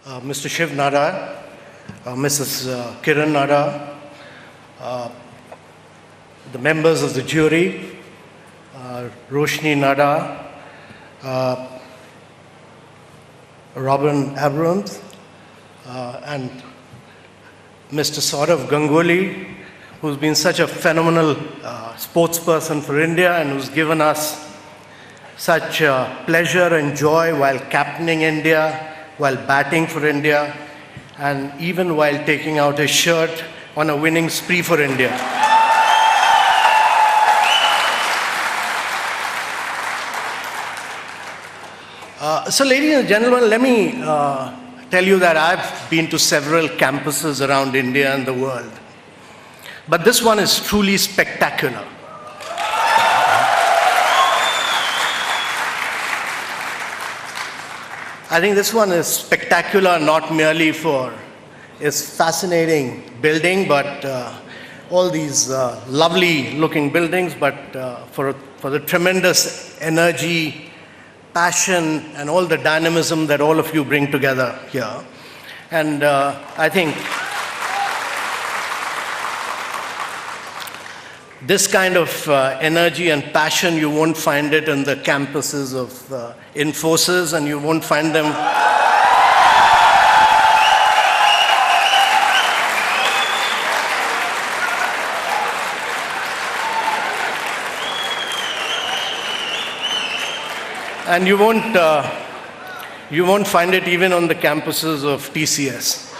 Mr. Shiv Nada, Mrs. Kiran Nada, the members of the jury, Roshni Nada, Robin Abrams, and Mr. Saurav Ganguly, who's been such a phenomenal sportsperson for India and who's given us such pleasure and joy while captaining India, while batting for India, and even while taking out his shirt on a winning spree for India. So ladies and gentlemen, let me tell you that I've been to several campuses around India and the world. But this one is truly spectacular. I think this one is spectacular not merely for its fascinating building, but all these lovely looking buildings, but for the tremendous energy, passion, and all the dynamism that all of you bring together here. And I think this kind of energy and passion, you won't find it in the campuses of Infosys, and you won't find them and you won't find it even on the campuses of TCS.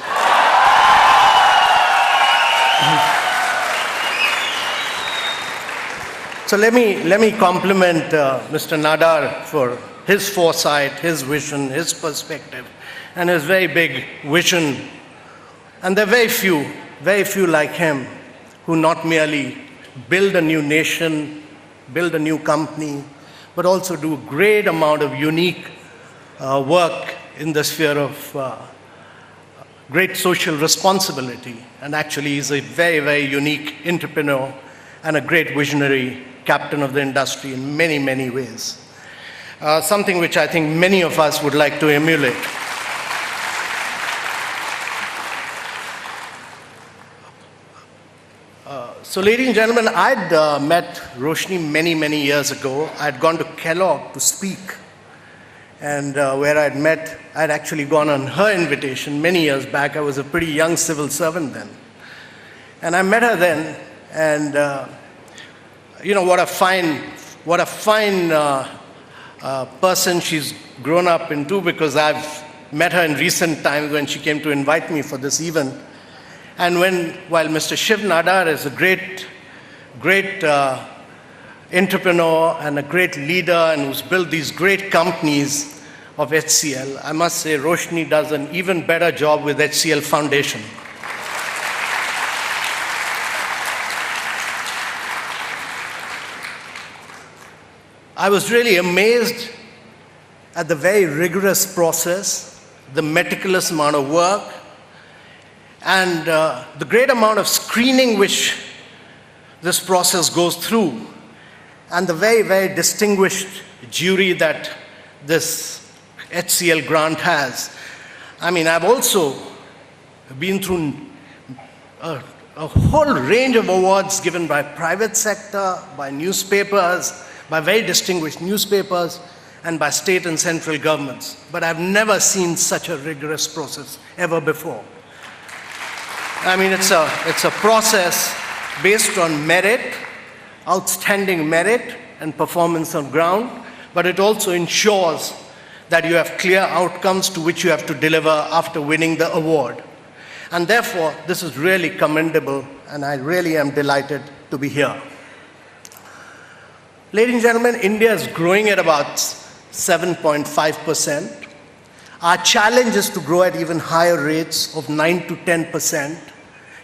So let me compliment Mr. Nadar for his foresight, his vision, his perspective, and his very big vision. And there are very few like him who not merely build a new nation, build a new company, but also do a great amount of unique work in the sphere of great social responsibility. And actually he's a very, very unique entrepreneur and a great visionary captain of the industry in many, many ways. Something which I think many of us would like to emulate. So ladies and gentlemen, I'd met Roshni many, many years ago. I'd gone to Kellogg to speak. And where I'd actually gone on her invitation many years back. I was a pretty young civil servant then. And I met her then, and you know, what a fine person she's grown up into, because I've met her in recent times when she came to invite me for this event. And while Mr. Shiv Nadar is a great entrepreneur and a great leader and who's built these great companies of HCL, I must say Roshni does an even better job with HCL Foundation. I was really amazed at the very rigorous process, the meticulous amount of work, and the great amount of screening which this process goes through, and the very, very distinguished jury that this HCL grant has. I mean, I've also been through a whole range of awards given by private sector, by newspapers, by very distinguished newspapers, and by state and central governments. But I've never seen such a rigorous process ever before. I mean, it's a process based on merit, outstanding merit and performance on ground, but it also ensures that you have clear outcomes to which you have to deliver after winning the award. And therefore, this is really commendable, and I really am delighted to be here. Ladies and gentlemen, India is growing at about 7.5%. Our challenge is to grow at even higher rates of 9 to 10%,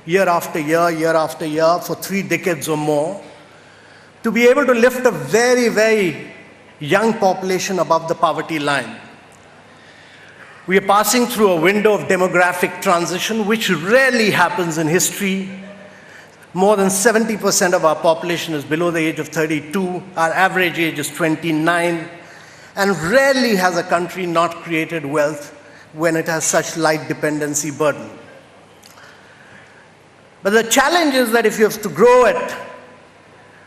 year after year, for 3 decades or more, to be able to lift a very, very young population above the poverty line. We are passing through a window of demographic transition, which rarely happens in history. More than 70% of our population is below the age of 32. Our average age is 29. And rarely has a country not created wealth when it has such light dependency burden. But the challenge is that if you have to grow at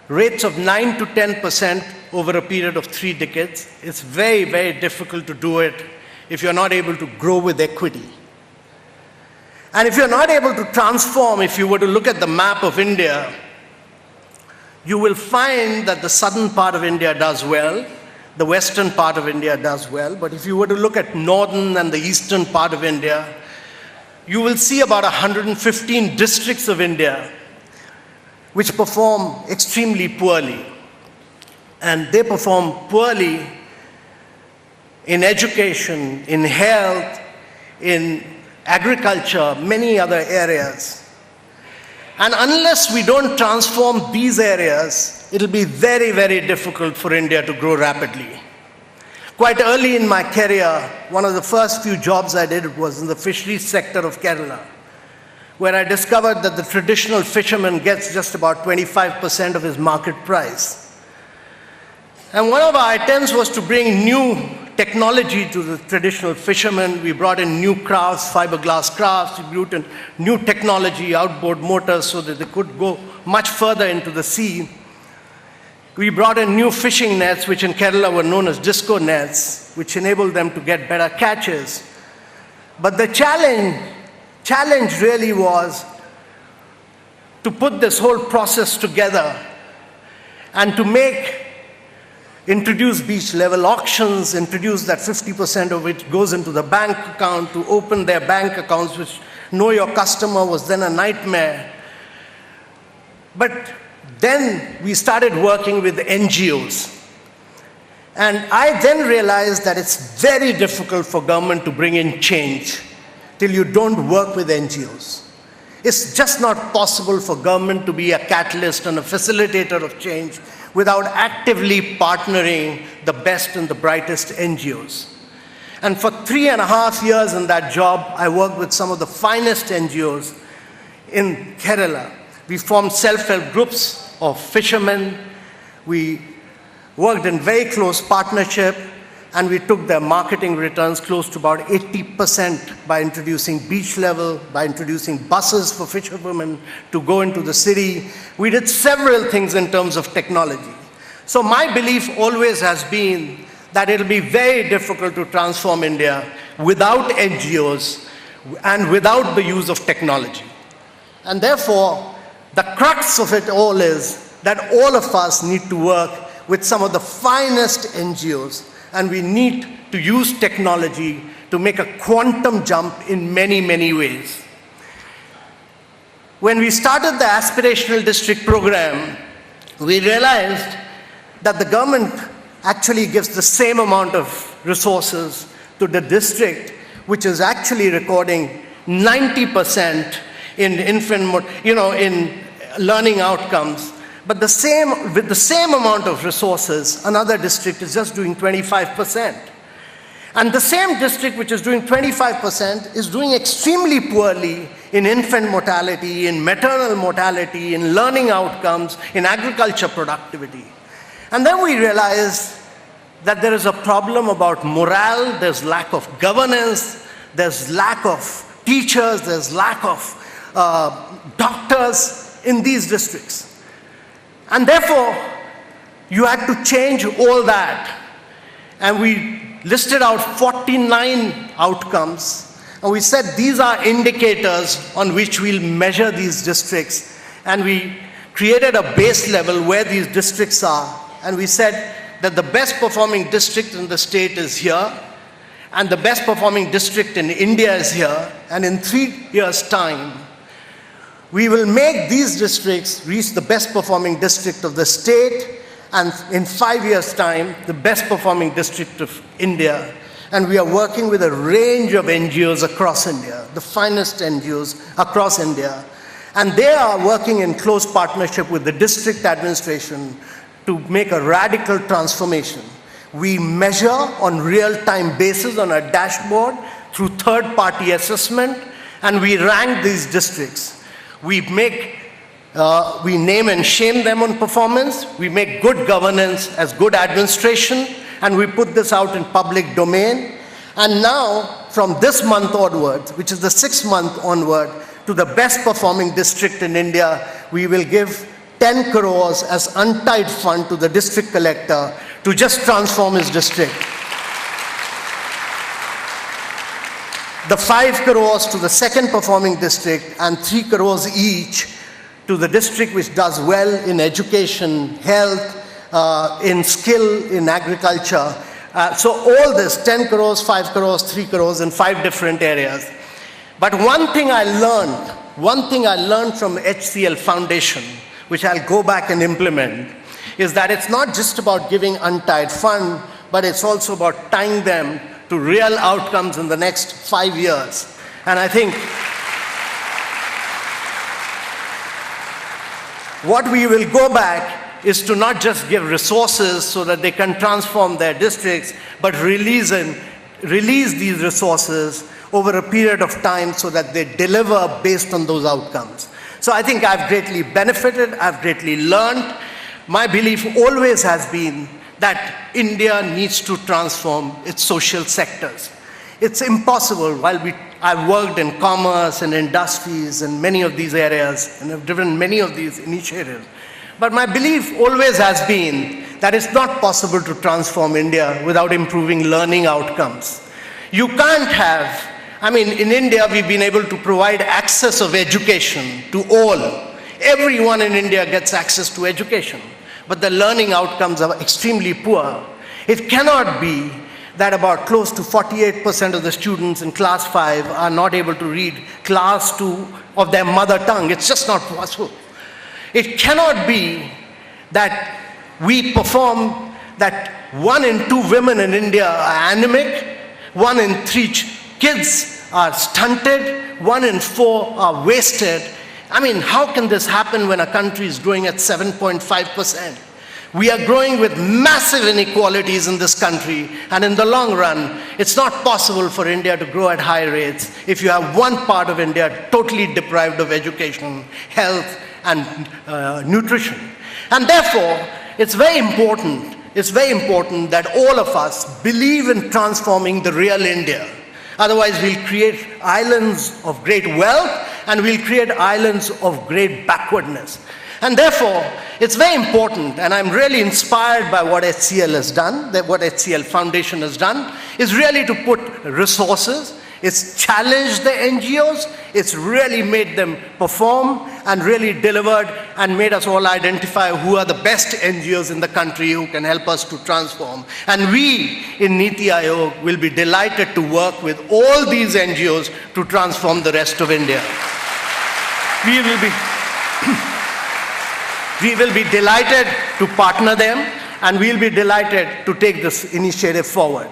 rates of 9 to 10% over a period of 3 decades, it's very, very difficult to do it if you're not able to grow with equity. And if you're not able to transform, if you were to look at the map of India, you will find that the southern part of India does well, the western part of India does well, but if you were to look at northern and the eastern part of India, you will see about 115 districts of India which perform extremely poorly. And they perform poorly in education, in health, in agriculture, many other areas. And unless we don't transform these areas, it'll be very, very difficult for India to grow rapidly. Quite early in my career, one of the first few jobs I did was in the fisheries sector of Kerala, where I discovered that the traditional fisherman gets just about 25% of his market price. And one of our attempts was to bring new technology to the traditional fishermen. We brought in new crafts, fiberglass crafts, we brought in new technology, outboard motors, so that they could go much further into the sea. We brought in new fishing nets, which in Kerala were known as disco nets, which enabled them to get better catches. But the challenge really was to put this whole process together and to introduce beach level auctions, introduce that 50% of it goes into the bank account, to open their bank accounts, which know your customer was then a nightmare. But then we started working with NGOs. And I then realized that it's very difficult for government to bring in change till you don't work with NGOs. It's just not possible for government to be a catalyst and a facilitator of change without actively partnering the best and the brightest NGOs. And for 3.5 years in that job, I worked with some of the finest NGOs in Kerala. We formed self-help groups of fishermen. We worked in very close partnership, and we took their marketing returns close to about 80% by introducing beach level, by introducing buses for fisherwomen to go into the city. We did several things in terms of technology. So my belief always has been that it'll be very difficult to transform India without NGOs and without the use of technology. And therefore, the crux of it all is that all of us need to work with some of the finest NGOs, and we need to use technology to make a quantum jump in many, many ways. When we started the aspirational district program, we realized that the government actually gives the same amount of resources to the district, which is actually recording 90% in in learning outcomes. But with the same amount of resources, another district is just doing 25%. And the same district which is doing 25% is doing extremely poorly in infant mortality, in maternal mortality, in learning outcomes, in agriculture productivity. And then we realized that there is a problem about morale, there's lack of governance, there's lack of teachers, there's lack of doctors in these districts. And therefore, you had to change all that. And we listed out 49 outcomes. And we said these are indicators on which we'll measure these districts. And we created a base level where these districts are. And we said that the best performing district in the state is here, and the best performing district in India is here. And in 3 years' time, we will make these districts reach the best performing district of the state, and in 5 years' time, the best performing district of India. And we are working with a range of NGOs across India, the finest NGOs across India. And they are working in close partnership with the district administration to make a radical transformation. We measure on real-time basis on a dashboard through third-party assessment, and we rank these districts. We name and shame them on performance. We make good governance as good administration, and we put this out in public domain. And now, from this month onwards, which is the 6th month onward, to the best performing district in India, we will give 10 crores as untied fund to the district collector to just transform his district. The 5 crores to the second performing district and 3 crores each to the district which does well in education, health, in skill, in agriculture. So all this, 10 crores, 5 crores, 3 crores in 5 different areas. But one thing I learned from HCL Foundation, which I'll go back and implement, is that it's not just about giving untied fund, but it's also about tying them to real outcomes in the next 5 years. And I think what we will go back is to not just give resources so that they can transform their districts, but release these resources over a period of time so that they deliver based on those outcomes. So I think I've greatly benefited, I've greatly learned. My belief always has been that India needs to transform its social sectors. It's impossible. I've worked in commerce and industries and many of these areas and have driven many of these initiatives. But my belief always has been that it's not possible to transform India without improving learning outcomes. You can't have, in India we've been able to provide access of education to all. Everyone in India gets access to education, but the learning outcomes are extremely poor. It cannot be that about close to 48% of the students in class 5 are not able to read class 2 of their mother tongue. It's just not possible. It cannot be that we perform that 1 in 2 women in India are anemic, 1 in 3 kids are stunted, 1 in 4 are wasted. How can this happen when a country is growing at 7.5%? We are growing with massive inequalities in this country, and in the long run, it's not possible for India to grow at high rates if you have one part of India totally deprived of education, health, and nutrition. And therefore, it's very important that all of us believe in transforming the real India. Otherwise, we'll create islands of great wealth and we'll create islands of great backwardness. And therefore, it's very important, and I'm really inspired by what HCL has done, that what HCL Foundation has done, is really to put resources. It's challenged the NGOs, it's really made them perform and really delivered and made us all identify who are the best NGOs in the country who can help us to transform. And we in Niti Ayog will be delighted to work with all these NGOs to transform the rest of India. We will be delighted to partner them, and we'll be delighted to take this initiative forward.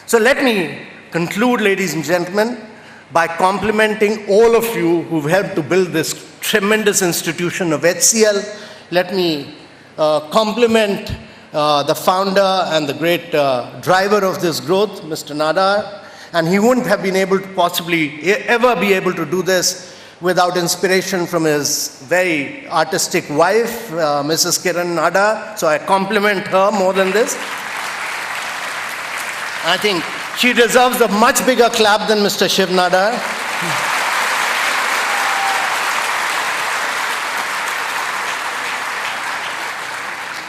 So let me conclude, ladies and gentlemen, by complimenting all of you who've helped to build this tremendous institution of HCL. Let me compliment the founder and the great driver of this growth, Mr. Nadar, and he wouldn't have been able to possibly ever be able to do this without inspiration from his very artistic wife, Mrs. Kiran Nadar. So I compliment her more than this. I think she deserves a much bigger clap than Mr. Shiv Nadar.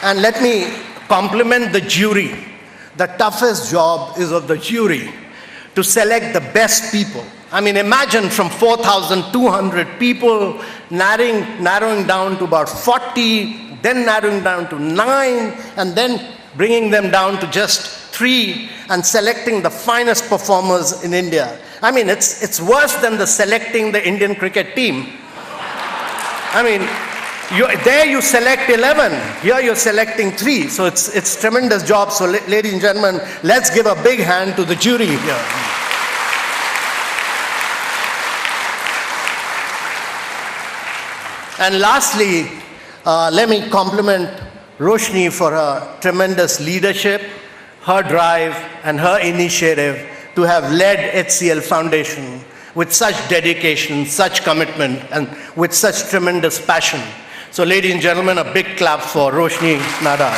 And let me compliment the jury. The toughest job is of the jury to select the best people. Imagine from 4,200 people narrowing down to about 40, then narrowing down to 9, and then bringing them down to just 3 and selecting the finest performers in India. It's worse than selecting the Indian cricket team. There you select 11, here you're selecting 3. So it's tremendous job. So ladies and gentlemen, let's give a big hand to the jury here. And lastly, let me compliment Roshni for her tremendous leadership, her drive, and her initiative to have led HCL Foundation with such dedication, such commitment, and with such tremendous passion. So ladies and gentlemen, a big clap for Roshni Nadar.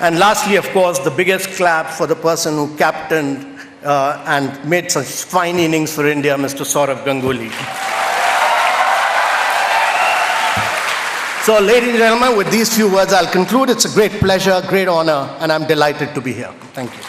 And lastly, of course, the biggest clap for the person who captained and made such fine innings for India, Mr. Saurav Ganguly. So, ladies and gentlemen, with these few words, I'll conclude. It's a great pleasure, great honor, and I'm delighted to be here. Thank you.